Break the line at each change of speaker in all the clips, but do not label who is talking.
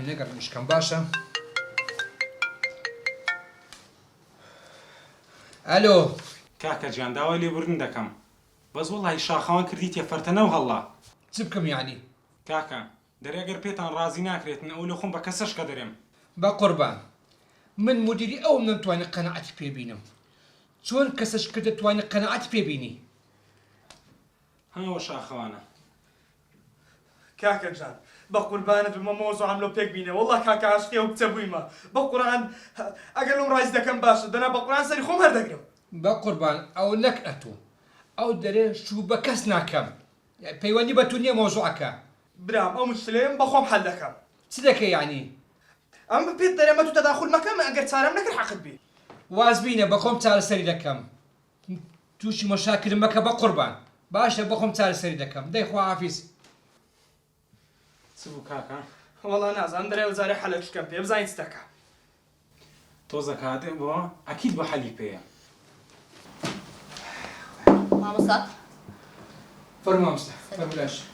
نەگەڕ مشکم باشە. ئەلۆ
کاکە گیان داوای لێبوردن دەکەم بەس وەڵی شاخەوان کردیتە فەرتەنەو هەڵا.
چ بکەم یعنی؟
کاکە دەرێگەر پێتان ڕازی ناکرێتن ئەو لە خۆم بە کەسەش کە دەرێم.
بە قوربان من مدیری ئەوم نەمتوانێت قەنەعەتی پێبینم. چۆن کەسەش کە دەتوانێت قەنەعەتی پێبینی؟
هەوە شاخەوانە.
کاکە جان بە قوربانت بمە مۆزوعم لۆ پێک بینێ وەڵڵا کاکە عاشقی ئەو کچە بوویمە بە قورئان ئەگەر لەم ڕایز دەکەم باشە دەنا بە قورئان سەری خۆم هەردەگرم.
بە قوربان ئەو نەک ئەتۆ ئەو دەرێ شوو بە کەس ناکەم پەیوەندی بە تو نییە مۆزوعەکە.
برام ئەو مشکلەیەم بە خۆم حەل دەکەم.
چ دەکەی یعنی؟
ئەم پێت دەرێمە تو تەداخل مەکەم ئەگەر چارەم نەکرد حەقت بی.
واز بینە بە خۆم چارەسەری دەکەم. تووشی مەشاکرم مەکە بە قوربان. باشە بە خۆم چارەسەری دەکەم. دەی خواحافیز.
چ بوو کاکە؟
وەڵا نازانم دەرێ وەزارە حەلەکشکەم پێ بزانین چ دەکا.
تۆزە کاتێ بۆ ئەکید بە حەلی پێیە.
مامۆستا
فەرموو مامۆستا فەرموو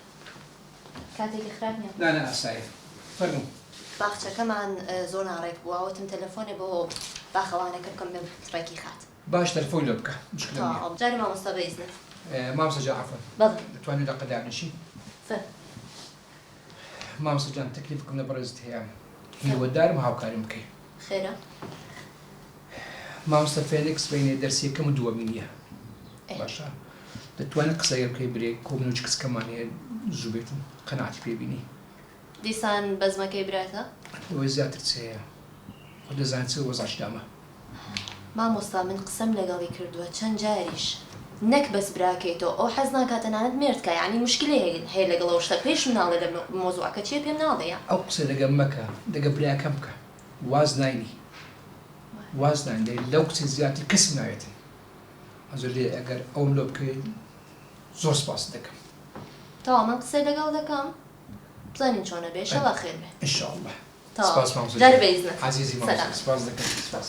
کاتێکی خراپ نییە.
لا ئاسایە فەرموو.
باخچەکەمان زۆر ناڕێک بووە وتم تەلەفۆنێ بۆ باخەوانەکە بکەم بێ تڕێکی خات.
باش تەلەفۆن لێ بکە مشکلە نییە.
جاری مامۆستا بەئیزنت.
مامۆستا جان عەفوەن.
بەڵێ
دەتوانێت لە قەدارنشین؟ مامۆستا جان تەکلیفکم لە بەڕێزت هەیە. هیوادارم هاوکاریم بکەی.
خێرە؟
مامۆستا فێلیکس بینێ دەرسیەکەم و دووەمی نییە. باشە دەتوانێت قسەیە بکەی برێک کۆبنەوەی کچکەمان هەیە زوو بێتن قەناعەتی پێبینی.
دیسان بەزمەکەی براتە؟
ئەوەی زیاتر چ هەیە؟ خۆ دەزانێت چ وەزعش دامە.
مامۆستا من قسەم لەگەڵی کردووە چەند جاریش. نەک بەس براکەیتەوە ئەو حەز ناکاتەنانەت مێردکە یعنی مشکلی هەیە لەگەڵەوە شتە پێش مناڵێ لە مۆزوعەکە چیە پێم ناڵێە؟
ئەو قسە لەگەم مەکە دەگە براکەم بکە واز ناینی واز ناین لەو قسەی زیاتر کەسی ناوێتن. ئەزۆر لێ ئەگەر ئەوم لۆ بکەیت زۆر سپاس دەکەم.
تەوا من قسەی لەگەڵ دەکەم بزانین چۆنە بێ ئینشەڵا خێر بێ.
ئینشاءڵڵا.
تەوا
سپاس مامۆستا
جارێ بەئیزنت.
عەزیزی مامۆستا سپاس دەکەم. سپاس.